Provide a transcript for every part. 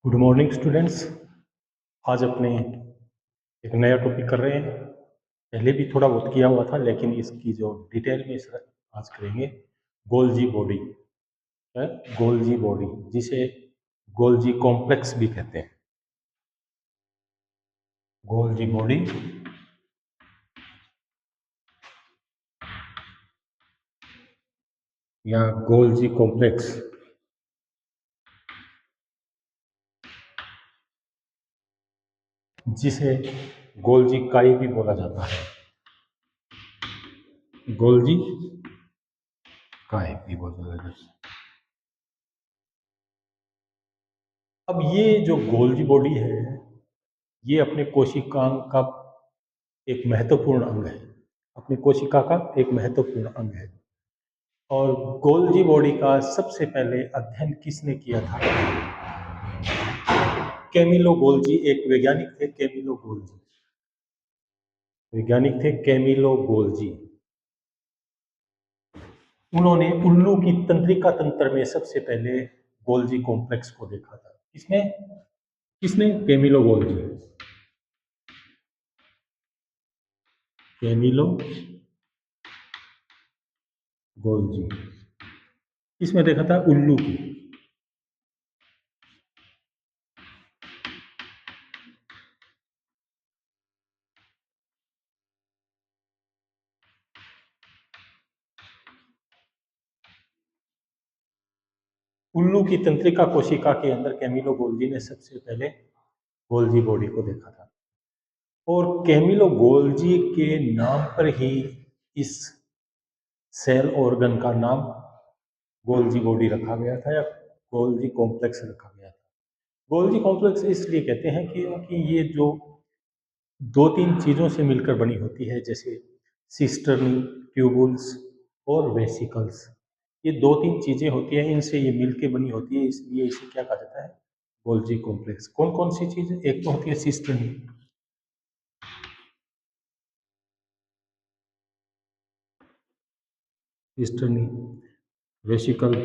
Good morning students. आज अपने एक नया टॉपिक कर रहे हैं। पहले भी थोड़ा बहुत किया हुआ था, लेकिन इसकी जो डिटेल में आज करेंगे गोल्जी बॉडी है। गोल्जी बॉडी, जिसे गोल्जी कॉम्प्लेक्स भी कहते हैं। गोल्जी बॉडी या गोल्जी कॉम्प्लेक्स, जिसे गोल्जी काई भी बोला जाता है। गोल्जी काई भी बोला जाता है। अब ये जो गोल्जी बॉडी है, ये अपने कोशिकांग का एक महत्वपूर्ण अंग है। अपनी कोशिका का एक महत्वपूर्ण अंग है। और गोल्जी बॉडी का सबसे पहले अध्ययन किसने किया था? कैमिलो गोल्जी एक वैज्ञानिक थे। कैमिलो गोल्जी वैज्ञानिक थे, कैमिलो गोल्जी। उन्होंने उल्लू की तंत्रिका तंत्र में सबसे पहले गोल्जी कॉम्प्लेक्स को देखा था। किसने किसने कैमिलो गोल्जी। कैमिलो गोल्जी इसमें देखा था उल्लू की। उल्लू की तंत्रिका कोशिका के अंदर कैमिलो गोल्जी ने सबसे पहले गोल्जी बॉडी को देखा था। और कैमिलो गोल्जी के नाम पर ही इस सेल ऑर्गन का नाम गोल्जी बॉडी रखा गया था, या गोल्जी कॉम्प्लेक्स रखा गया था। गोल्जी कॉम्प्लेक्स इसलिए कहते हैं क्योंकि ये जो दो तीन चीज़ों से मिलकर बनी होती है, जैसे सिस्टर्नी, ट्यूबुल्स और वेसिकल्स। ये दो तीन चीज़ें होती हैं, इनसे ये मिलके बनी होती है, इसलिए इसे क्या कहा जाता है? Golgi complex. कौन कौन सी चीज़? एक तो होती है सिस्टर्नी, सिस्टर्नी, वेसिकल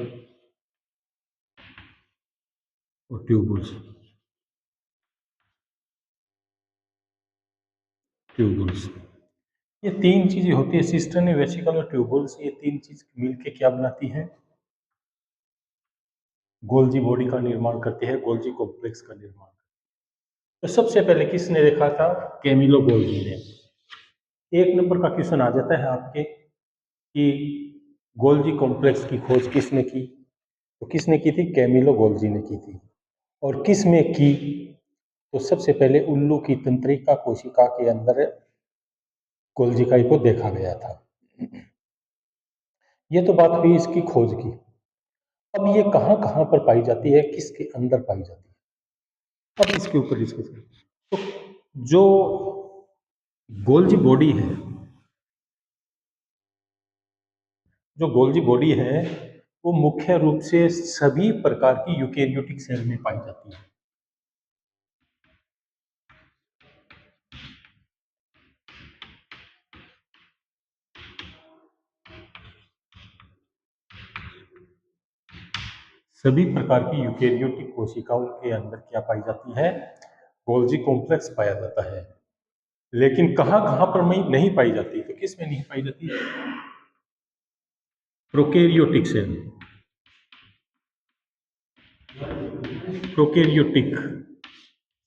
और ट्यूबुल्स। ट्यूबुल्स, ये तीन चीजें होती है, सिस्टर्नी, वेसिकल और ट्यूबुल्स। ये तीन चीज मिलके क्या बनाती है? गोल्जी बॉडी का निर्माण करती है, गोल्जी कॉम्प्लेक्स का निर्माण। तो सबसे पहले किसने देखा था? कैमिलो गोल्जी ने। एक नंबर का क्वेश्चन आ जाता है आपके कि गोल्जी कॉम्प्लेक्स की खोज किसने की? तो किसने की थी? कैमिलो गोल्जी ने की थी। और किस में की? तो सबसे पहले उल्लू की तंत्रिका कोशिका के अंदर गोल्जिकाई को देखा गया था। ये तो बात हुई इसकी खोज की। अब ये कहाँ कहाँ पर पाई जाती है, किसके अंदर पाई जाती है, अब इसके ऊपर डिस्कस करें। तो जो गोल्जी बॉडी है, जो गोल्जी बॉडी है, वो मुख्य रूप से सभी प्रकार की यूकेरियोटिक सेल में पाई जाती है। सभी प्रकार की यूकेरियोटिक कोशिकाओं के अंदर क्या पाई जाती है? गोल्जी कॉम्प्लेक्स पाया जाता है। लेकिन कहाँ कहाँ पर नहीं पाई जाती? तो किस में नहीं पाई जाती? प्रोकैरियोटिक सेल, प्रोकैरियोटिक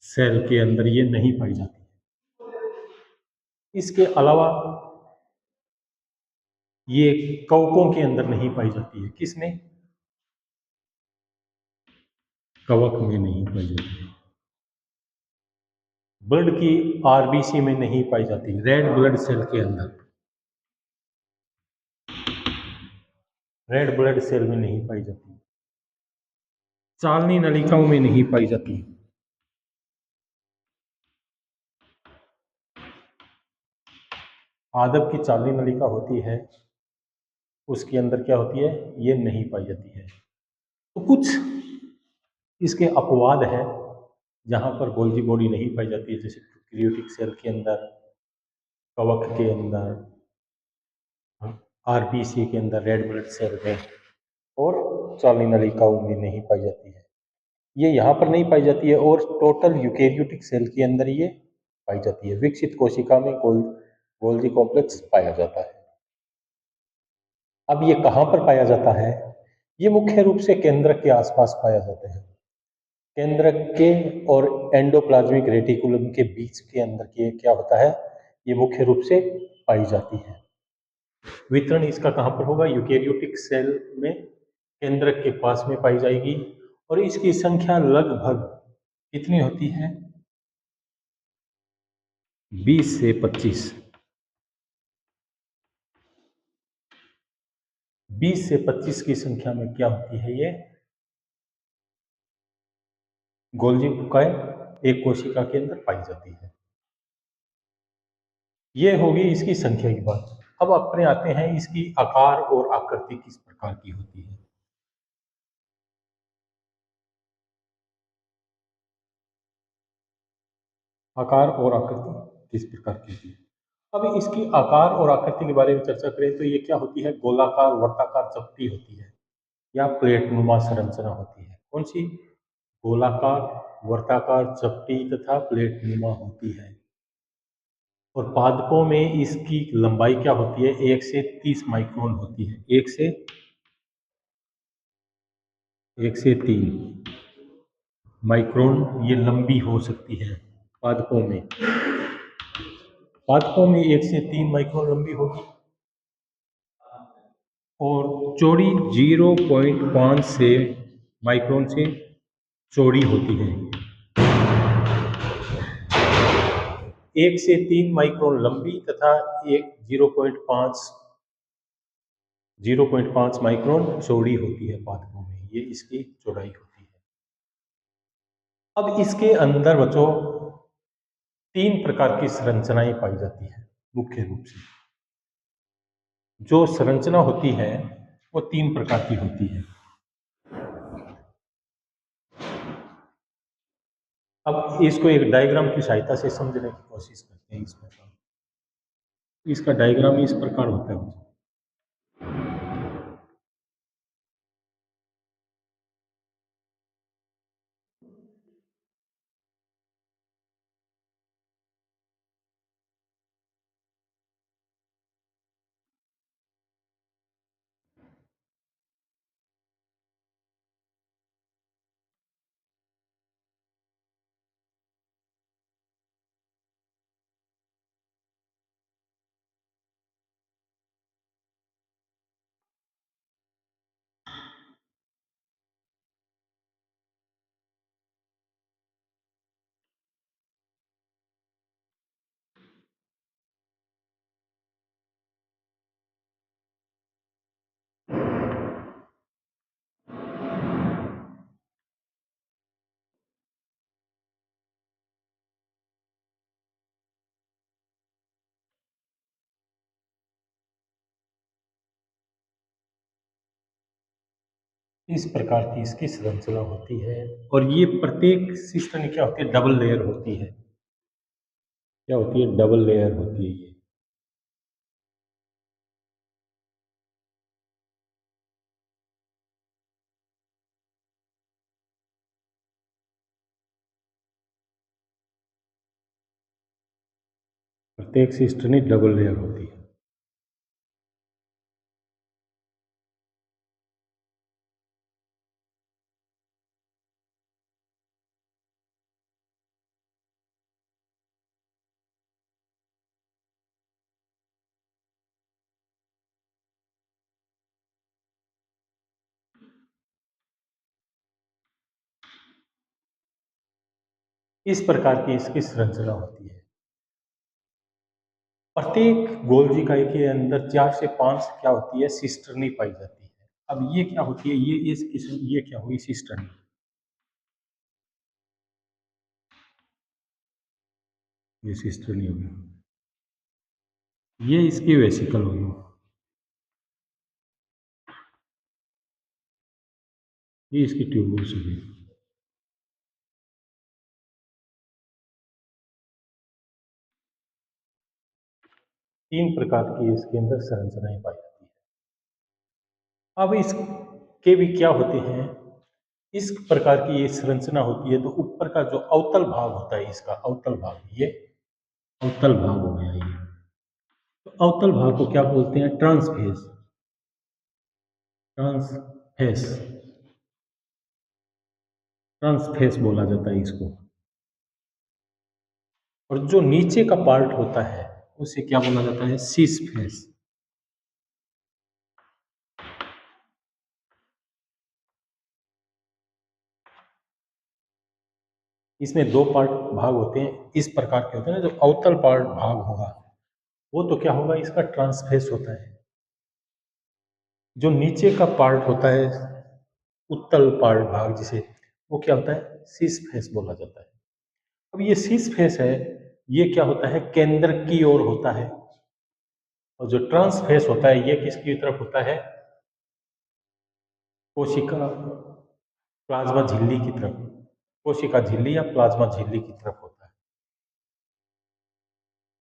सेल के अंदर ये नहीं पाई जाती। इसके अलावा ये कवकों के अंदर नहीं पाई जाती है। किसमें? कवक में नहीं पाई जाती। ब्लड की आरबीसी में नहीं पाई जाती, रेड ब्लड सेल के अंदर, रेड ब्लड सेल में नहीं पाई जाती। चालनी नलिकाओं में नहीं पाई जाती। आदब की चालनी नलिका होती है, उसके अंदर क्या होती है? ये नहीं पाई जाती है। तो कुछ इसके अपवाद है जहां पर गोल्जी बॉडी नहीं पाई जाती है, जैसे प्रोकैरियोटिक सेल के अंदर, कवक के अंदर, आरबीसी के अंदर, रेड ब्लड सेल में, और चालनी नलिकाओं में नहीं पाई जाती है। ये यहाँ पर नहीं पाई जाती है और टोटल यूकेरियोटिक सेल के अंदर ये पाई जाती है। विकसित कोशिका में गोल्जी कॉम्प्लेक्स पाया जाता है। अब ये कहाँ पर पाया जाता है? ये मुख्य रूप से केंद्रक के आसपास पाया जाता है। केंद्रक के और एंडोप्लाज्मिक रेटिकुलम के बीच के अंदर के क्या होता है, ये मुख्य रूप से पाई जाती है। वितरण इसका कहाँ पर होगा? यूकेरियोटिक सेल में केंद्रक के पास में पाई जाएगी और इसकी संख्या लगभग कितनी होती है? 20 से 25। 20 से 25 की संख्या में क्या होती है? ये गोल्जी कोशिकाएं एक कोशिका के अंदर पाई जाती है। ये होगी इसकी संख्या की बात। अब अपने आते हैं इसकी आकार और आकृति किस प्रकार की होती है। आकार और आकृति किस प्रकार की होती है। अब इसकी आकार और आकृति के बारे में चर्चा करें तो ये क्या होती है? गोलाकार वर्ताकार चपटी होती है या प्लेट नुमा संरचना होती है। कौन सी? गोलाकार वर्ताकार चपटी तथा प्लेट नुमा होती है। और पादपों में इसकी लंबाई क्या होती है? 1 से 30 माइक्रोन होती है। 1 से 3 माइक्रोन ये लंबी हो सकती है पादपों में। पादपों में 1 से 3 माइक्रोन लंबी होगी और चौड़ी 0.5 से माइक्रोन से चौड़ी होती है। 1 से 3 माइक्रोन लंबी तथा 0.5 माइक्रोन चौड़ी होती है पादपों में, ये इसकी चौड़ाई होती है। अब इसके अंदर बच्चों 3 प्रकार की संरचनाएं पाई जाती है मुख्य रूप से। जो संरचना होती है वो 3 प्रकार की होती है। अब इसको एक डायग्राम की सहायता से समझने की कोशिश करते हैं। इस प्रकार इसका डायग्राम इस प्रकार होता है। इस प्रकार की इसकी संरचना होती है और ये प्रत्येक सिस्टम में क्या होती है? डबल लेयर होती है। क्या होती है? डबल लेयर होती है ये। प्रत्येक सिस्टम में डबल लेयर होती है। इस प्रकार की इसकी संरचना होती है। प्रत्येक गोल्जिकाई के अंदर 4 से 5 क्या होती है? सिस्टर्नी पाई जाती है। अब ये क्या होती है? ये क्या हुई? सिस्टर्नी। ये सिस्टर्नी होगी। ये इसकी वेसिकल होगी। ये इसकी ट्यूबुल्स होगी। 3 प्रकार की इसके अंदर संरचनाएं पाई जाती है। अब इसके भी क्या होते हैं? इस प्रकार की ये संरचना होती है, तो ऊपर का जो अवतल भाग होता है, इसका अवतल भाग, ये अवतल भाग हो गया ये। तो अवतल भाग को क्या बोलते हैं? ट्रांसफेस। ट्रांसफेस, ट्रांसफेस बोला जाता है इसको। और जो नीचे का पार्ट होता है उसे क्या बोला जाता है? Cis face. इसमें दो पार्ट भाग होते हैं, इस प्रकार के होते हैं ना। जो अवतल पार्ट भाग होगा वो तो क्या होगा? इसका ट्रांसफेस होता है। जो नीचे का पार्ट होता है, उत्तल पार्ट भाग जिसे, वो क्या होता है? सीस फेस बोला जाता है। अब ये सीस फेस है, ये क्या होता है? केंद्र की ओर होता है। और जो ट्रांसफेस होता है ये किसकी तरफ होता है? कोशिका प्लाज्मा झिल्ली की तरफ। कोशिका झिल्ली या प्लाज्मा झिल्ली की तरफ होता है।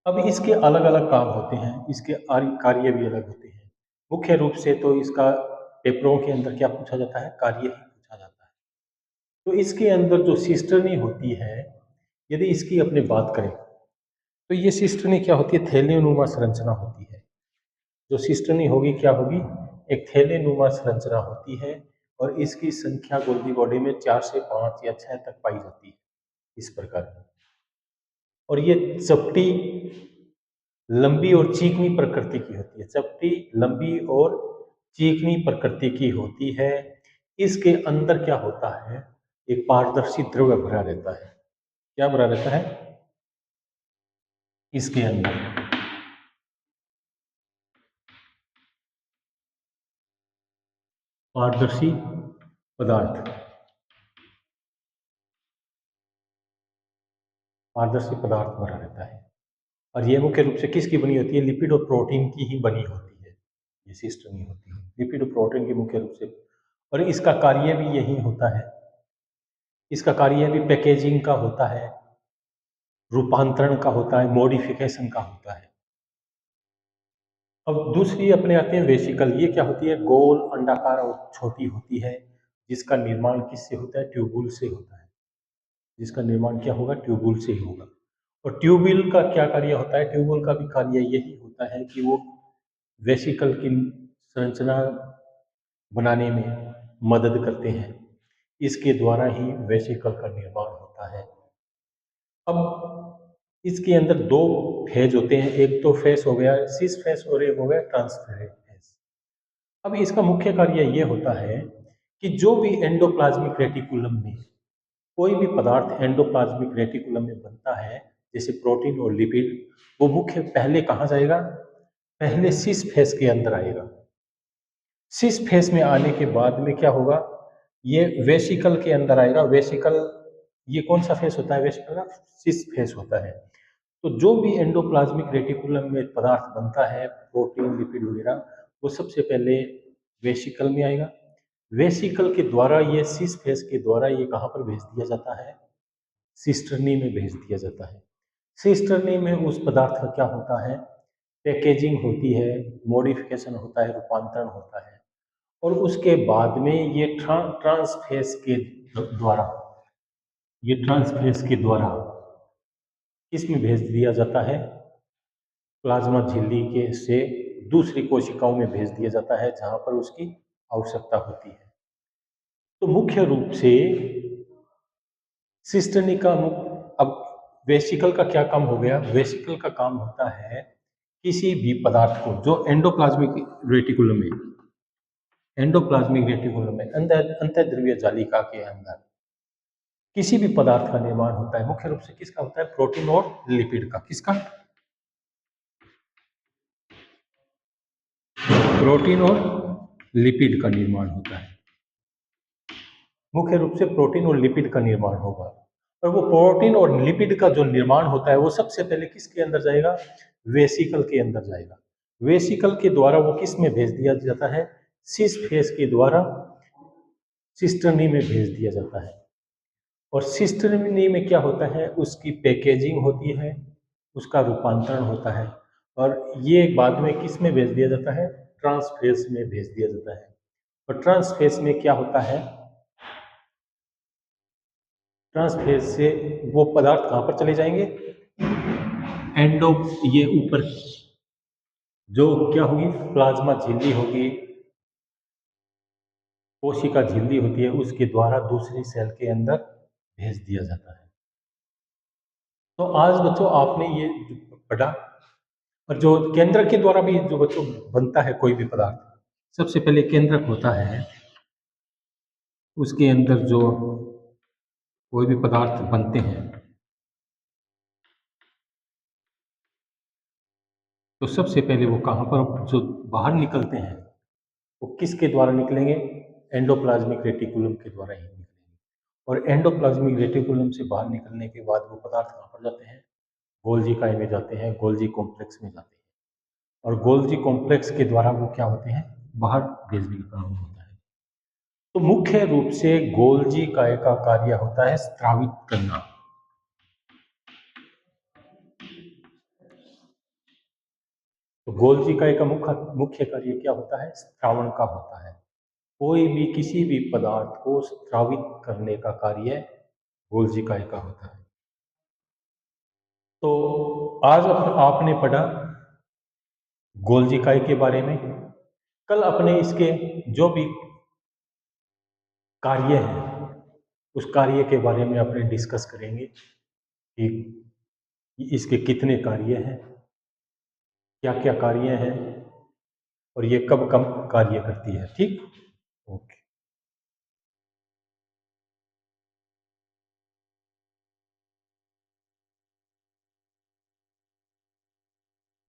अब इसके अलग अलग काम होते हैं, इसके कार्य भी अलग होते हैं। मुख्य रूप से तो इसका पेपरों के अंदर क्या पूछा जाता है? कार्य ही पूछा जाता है। तो इसके अंदर जो सिस्टर्नी होती है, यदि इसकी अपने बात करें तो ये सिस्टर्नी क्या होती है? थैलेनुमा संरचना होती है। जो सिस्टर्नी होगी क्या होगी? एक थैलेनुमा संरचना होती है। और इसकी संख्या गोल्गी बॉडी में 4 से 5 या 6 तक पाई जाती है, इस प्रकार की। और ये चपटी, लंबी और चिकनी प्रकृति की होती है। चपटी, लंबी और चिकनी प्रकृति की होती है। इसके अंदर क्या होता है? एक पारदर्शी द्रव्य भरा रहता है। क्या भरा रहता है इसके अंदर? पारदर्शी पदार्थ। पारदर्शी पदार्थ भरा रहता है। और ये मुख्य रूप से किसकी बनी होती है? लिपिड और प्रोटीन की ही बनी होती है। ये सिस्टम ही होती है लिपिड और प्रोटीन की मुख्य रूप से। और इसका कार्य भी यही होता है। इसका कार्य भी पैकेजिंग का होता है, रूपांतरण का होता है, मॉडिफिकेशन का होता है। अब दूसरी अपने आते हैं वेसिकल। ये क्या होती है? गोल, अंडाकार और छोटी होती है। जिसका निर्माण किससे होता है? ट्यूबुल से होता है। जिसका निर्माण क्या होगा? ट्यूबुल से ही होगा। और ट्यूबुल का क्या कार्य होता है? ट्यूबुल का भी कार्य यही होता है कि वो वेसिकल की संरचना बनाने में मदद करते हैं। इसके द्वारा ही वेसिकल का निर्माण होता है। अब इसके अंदर दो फेज होते हैं, एक तो फेस हो गया सिस फेस और एक हो गया ट्रांसफेरेंट फेस। अब इसका मुख्य कार्य ये होता है कि जो भी एंडोप्लाज्मिक रेटिकुलम में कोई भी पदार्थ एंडोप्लाज्मिक रेटिकुलम में बनता है, जैसे प्रोटीन और लिपिड, वो मुख्य पहले कहाँ जाएगा? पहले सिस फेस के अंदर आएगा। सिस फेस में आने के बाद में क्या होगा? ये वेसिकल के अंदर आएगा। वेसिकल, ये कौन सा फेस होता है वेसिकल का? सिस फेस होता है। तो जो भी एंडोप्लाज्मिक रेटिकुलम में पदार्थ बनता है, प्रोटीन, लिपिड वगैरह, वो सबसे पहले वेसिकल में आएगा। वेसिकल के द्वारा ये सिस फेस के द्वारा ये कहाँ पर भेज दिया जाता है? सिस्टर्नी में भेज दिया जाता है। सिस्टर्नी में उस पदार्थ का क्या होता है? पैकेजिंग होती है, मॉडिफिकेशन होता है, रूपांतरण होता है। और उसके बाद में ये ट्रांसफेस के द्वारा, ये ट्रांसफेस के द्वारा किसमें भेज दिया जाता है? प्लाज्मा झिल्ली के से दूसरी कोशिकाओं में भेज दिया जाता है, जहां पर उसकी आवश्यकता होती है। तो मुख्य रूप से सिस्टर्नी का अब वेसिकल का क्या काम हो गया? वेसिकल का काम होता है किसी भी पदार्थ को जो एंडोप्लाज्मिक रेटिकुलम में, एंडोप्लाज्मिक रेटिकुलम में अंदर अंतःद्रव्य जालिका के अंदर किसी भी पदार्थ का निर्माण होता है। मुख्य रूप से किसका होता है? प्रोटीन और लिपिड का। किसका? प्रोटीन और लिपिड का निर्माण होता है। मुख्य रूप से प्रोटीन और लिपिड का निर्माण होगा। और वो प्रोटीन और लिपिड का जो निर्माण होता है वो सबसे पहले किसके अंदर जाएगा? वेसिकल के अंदर जाएगा। वेसिकल के द्वारा वो किस में भेज दिया जाता है? सिस फेस के द्वारा सिस्टर्नी में भेज दिया जाता है। और सिस्टर्नी में क्या होता है? उसकी पैकेजिंग होती है, उसका रूपांतरण होता है। और ये बाद में किस में भेज दिया जाता है? ट्रांसफेस में भेज दिया जाता है। और ट्रांसफेस में क्या होता है? ट्रांसफेज से वो पदार्थ कहाँ पर चले जाएंगे, एंडो, ये ऊपर जो क्या होगी, प्लाज्मा झिल्ली होगी, कोशिका झिल्ली होती है, उसके द्वारा दूसरी सेल के अंदर भेज दिया जाता है। तो आज बच्चों आपने ये पढ़ा, और जो केंद्रक के द्वारा भी जो बच्चों बनता है कोई भी पदार्थ, सबसे पहले केंद्रक होता है, उसके अंदर जो कोई भी पदार्थ बनते हैं तो सबसे पहले वो कहाँ पर जो बाहर निकलते हैं वो किसके द्वारा निकलेंगे, एंडोप्लाज्मिक रेटिकुलम के द्वारा ही निकलेंगे। और एंडोप्लाज्मिक रेटिकुलम से बाहर निकलने के बाद वो पदार्थ कहाँ पर जाते हैं, गोल्जी काय में जाते हैं, गोल्जी कॉम्प्लेक्स में जाते हैं, और गोल्जी कॉम्प्लेक्स के द्वारा वो क्या होते हैं, बाहर भेजने का काम होता है। तो मुख्य रूप से गोल्जी काय का कार्य होता है स्त्रावित करना। तो गोल्जी काय का मुख्य मुख्य कार्य क्या होता है, स्त्रावण का होता है। कोई भी किसी भी पदार्थ को स्त्रावित करने का कार्य गोल्जी काय का होता है। तो आज आपने पढ़ा गोल्जी काय के बारे में। कल अपने इसके जो भी कार्य हैं उस कार्य के बारे में अपने डिस्कस करेंगे कि इसके कितने कार्य हैं, क्या क्या कार्य हैं, और ये कब कब कार्य करती है। ठीक, ओके।